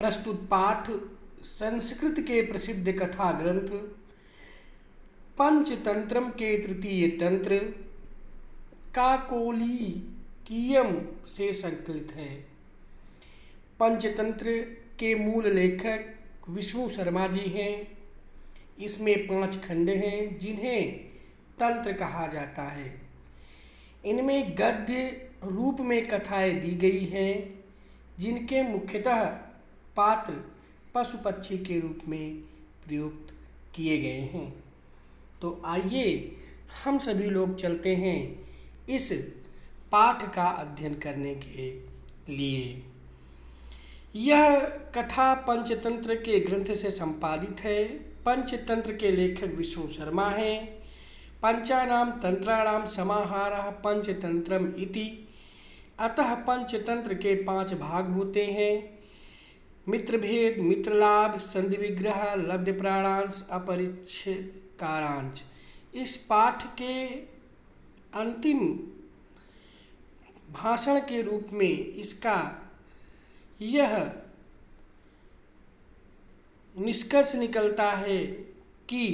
प्रस्तुत पाठ संस्कृत के प्रसिद्ध कथा ग्रंथ पंचतंत्रम के तृतीय तंत्र काकोलिकीयम से संकलित है। पंचतंत्र के मूल लेखक विष्णु शर्मा जी हैं। इसमें 5 खंड हैं जिन्हें तंत्र कहा जाता है। इनमें गद्य रूप में कथाएं दी गई हैं जिनके मुख्यतः पात्र पशु पक्षी के रूप में प्रयुक्त किए गए हैं। तो आइए हम सभी लोग चलते हैं इस पाठ का अध्ययन करने के लिए। यह कथा पंचतंत्र के ग्रंथ से संपादित है। पंचतंत्र के लेखक विष्णु शर्मा हैं। पंचानाम तंत्राणाम समाहारः पंचतंत्रम इति। अतः पंचतंत्र के 5 भाग होते हैं। मित्रभेद, मित्रलाभ, संधि विग्रह, लब्ध प्राणांश, अपरिच्छकारांश। इस पाठ के अंतिम भाषण के रूप में इसका यह निष्कर्ष निकलता है कि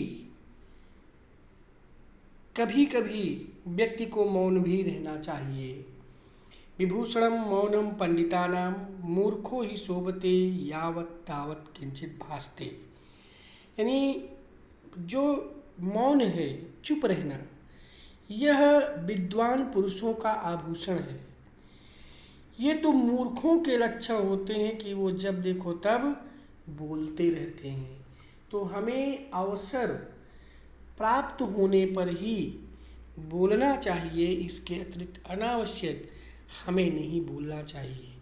कभी कभी व्यक्ति को मौन भी रहना चाहिए। विभूषणम मौनम पंडितानाम मूर्खो ही शोभते यावत तावत किंचित भासते। यानी जो मौन है, चुप रहना, यह विद्वान पुरुषों का आभूषण है। ये तो मूर्खों के लक्षण होते हैं कि वो जब देखो तब बोलते रहते हैं। तो हमें अवसर प्राप्त होने पर ही बोलना चाहिए। इसके अतिरिक्त अनावश्यक हमें नहीं बोलना चाहिए,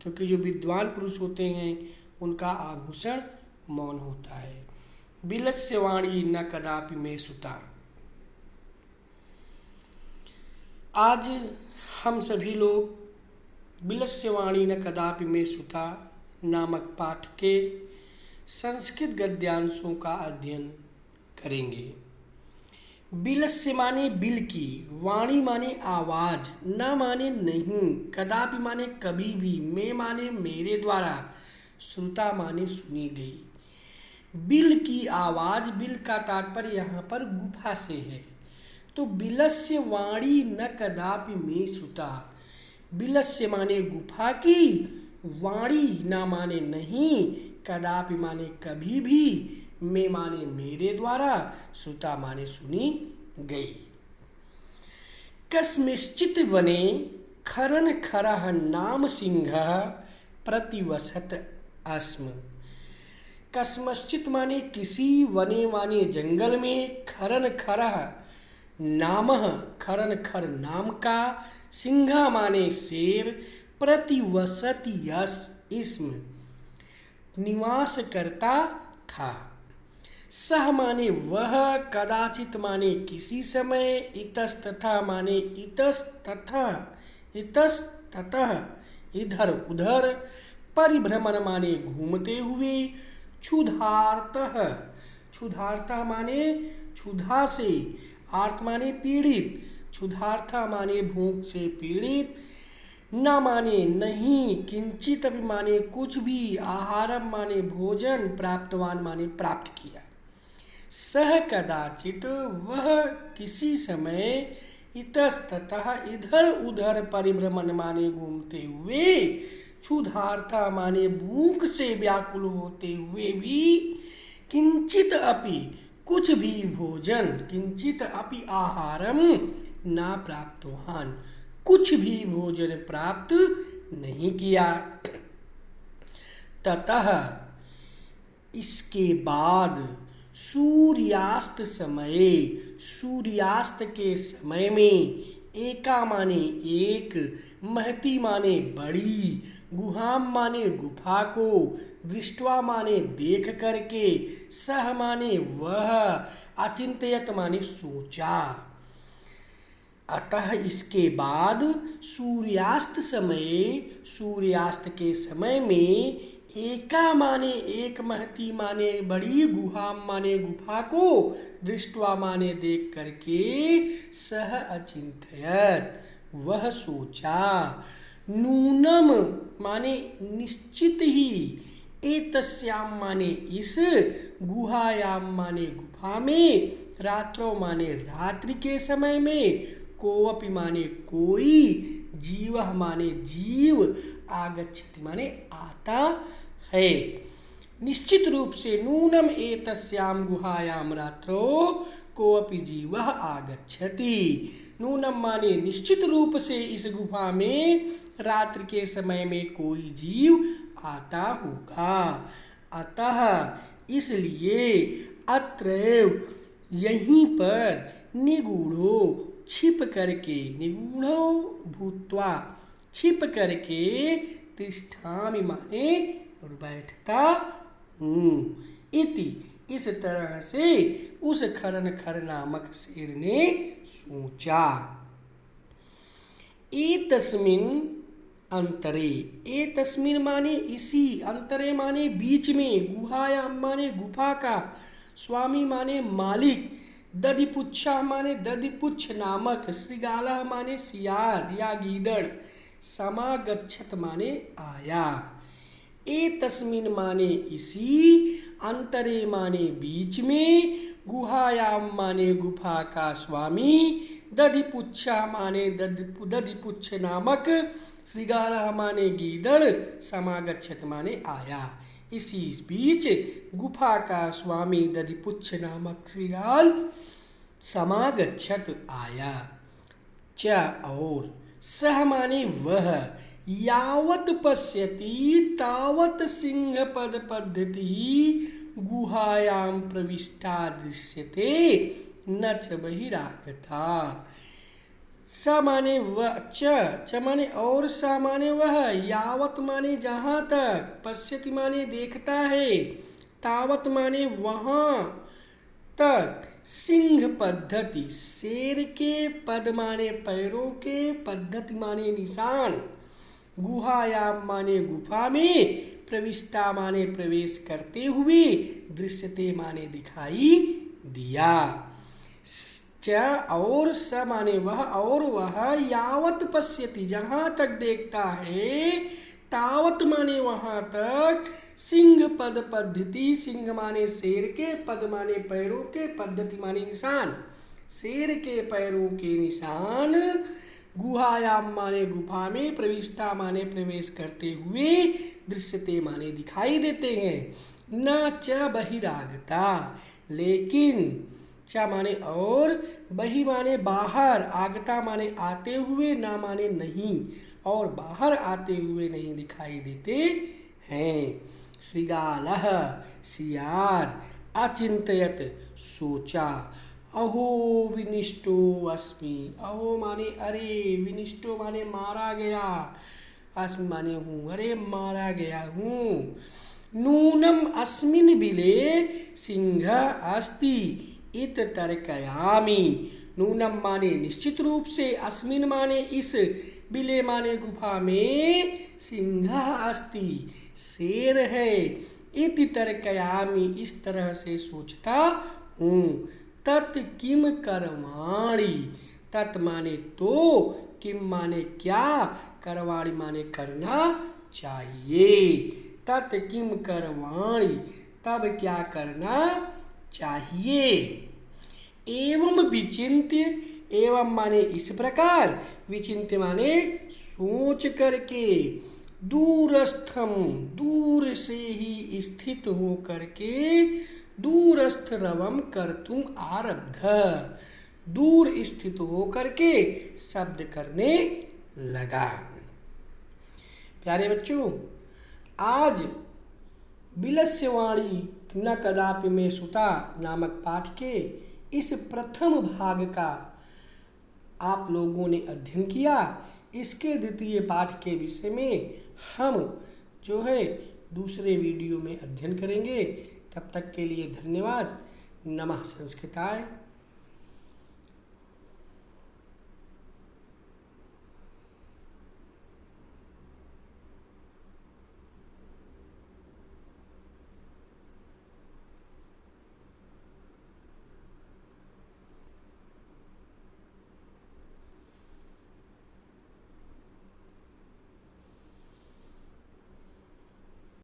क्योंकि जो विद्वान पुरुष होते हैं उनका आभूषण मौन होता है। बिलस्य वाणी न कदापि में सुता। आज हम सभी लोग बिलस्य वाणी न कदापि में सुता नामक पाठ के संस्कृत गद्यांशों का अध्ययन करेंगे। बिलस्य माने बिल की, वाणी माने आवाज, न माने नहीं, कदापि माने कभी भी, में माने मेरे द्वारा, श्रुता माने सुनी गई। बिल की आवाज, बिल का तात्पर्य यहाँ पर गुफा से है। तो बिलस्य वाणी न कदापि में श्रुता। बिलस्य माने गुफा की, वाणी न माने नहीं, कदापि माने कभी भी, में माने मेरे द्वारा, श्रुता माने सुनी गई। कस्मिश्चित् वने खरन खरः नाम सिंहः प्रतिवसत अस्म। कस्मश्चित् माने किसी, वने माने जंगल में, खरन खरः नामः, खरन खर नाम का, सिंह माने शेर, प्रतिवसति यस इसम निवास करता था। सह माने वह, कदाचित माने किसी समय, इतस्तथा माने इतस्ततः इधर उधर, परिभ्रमण माने घूमते हुए, क्षुधार्तः, क्षुधार्ता माने क्षुधा से, आर्त माने पीड़ित, क्षुधार्था माने भूख से पीड़ित, न माने नहीं, किंचित भी माने कुछ भी, आहारम माने भोजन, प्राप्तवान माने प्राप्त किया। सह कदाचित वह किसी समय, इतस्ततः इधर उधर, परिभ्रमण माने घूमते हुए, क्षुधार्था माने भूख से व्याकुल होते हुए भी, किंचित अपि कुछ भी भोजन, किंचित अपि आहारम ना प्राप्तवान, कुछ भी भोजन प्राप्त नहीं किया। ततः इसके बाद सूर्यास्त समय, सूर्यास्त के समय में, एका माने एक, महती माने बड़ी, गुहाम माने गुफा को, दृष्टवा माने देख करके, सह माने वह, अचिंतयत माने सोचा। अतः इसके बाद सूर्यास्त समय, सूर्यास्त के समय में, एका माने एक, महती माने बड़ी, गुहाम माने गुफा को, दृष्टवा माने देख करके, सह अचिंतयत वह सोचा। नूनम माने निश्चित ही, एतस्याम माने इस, गुहायाम माने गुफा में, रात्रो माने रात्रि के समय में, कोऽपि माने कोई, जीवः माने जीव, आगच्छति माने आता है। निश्चित रूप से नूनम एतस्याम गुहायाम रात्रो कोऽपि जीवः आगच्छति। नूनम माने निश्चित रूप से इस गुफा में रात्रि के समय में कोई जीव आता होगा। अतः इसलिए अत्रैव यहीं पर निगूढ़ो छिप करके, निगूढ़ो भूत्वा छिप करके, तिष्ठामि माने और बैठता हूँ। इति इस तरह से उस खरनखर नामक शेर ने सोचा। एतस्मिन् अंतरे, एतस्मिन् माने इसी, अंतरे माने बीच में, गुहायाम माने गुफा का, स्वामी माने मालिक, दधिपुच्छा माने दधिपुच्छ नामक, श्रृगालः माने सियार या गीदड़, समागच्छत माने आया। एतस्मिन् माने इसी, अंतरे माने बीच में, गुहायाम माने गुफा का स्वामी, दधिपुच्छा माने दधिपुच्छ नामक, श्रृगालः माने गीदड़, समागच्छत माने आया। इसी बीच गुफा का स्वामी दधिपुच्छ नामक श्रृगाल समागच्छत आया। च और, सह माने वह, यावत पश्यति तावत सिंहपद पद्धति गुहायां प्रविष्टा दृश्यते न च बहिरागता। स माने वह, च माने और, स माने वह, यावत माने जहाँ तक, पश्यति माने देखता है, तावत माने वहाँ तक, सिंह पद्धति शेर के, पद माने पैरों के, पद्धति माने निशान, गुहायाम माने गुफा में, प्रविष्टा माने प्रवेश करते हुए, दृश्यते माने दिखाई दिया। च और, स माने वह और वह, यावत पश्यति जहाँ तक देखता है, तावत माने वहाँ तक, सिंह पद पद्धति, सिंह माने शेर के, पद माने पैरों के, पद्धति माने निशान, शेर के पैरों के निशान, गुहायाम माने गुफा में, प्रविष्टा माने प्रवेश करते हुए, दृश्यते माने दिखाई देते हैं। न च बहिरागता, लेकिन च माने और, बहि माने बाहर, आगता माने आते हुए, ना माने नहीं, और बाहर आते हुए नहीं दिखाई देते हैं। श्रृगालः सियार, अचिंतयत सोचा, अहो विनिष्टो अस्मि, अहो माने अरे, विनिष्टो माने मारा गया, अस्मि माने हूँ, अरे मारा गया हूँ। नूनम अस्मिन् बिले सिंह अस्ति इत तर्कयामि। नूनम माने निश्चित रूप से, अस्मिन् माने इस, बिले माने गुफा में, सिंह अस्ति शेर है, इति तर्कयामि इस तरह से सोचता हूँ। तत् किम कर्माणि, तत् माने तो, किम माने क्या, कर्माणि माने करना चाहिए। तत् किम कर्माणि तब क्या करना चाहिए। एवं विचिन्त्य, एवं माने इस प्रकार, विचिन्त्य माने सोच करके, दूरस्थम दूर से ही स्थित हो करके, दूरस्थ रवम कर्तुम आरब्ध, दूर स्थित हो करके शब्द करने लगा। प्यारे बच्चों, आज विलस्यवाणी न कदापि में सुता नामक पाठ के इस प्रथम भाग का आप लोगों ने अध्ययन किया। इसके द्वितीय पाठ के विषय में हम जो है दूसरे वीडियो में अध्ययन करेंगे। तब तक के लिए धन्यवाद। नमः संस्कृताय।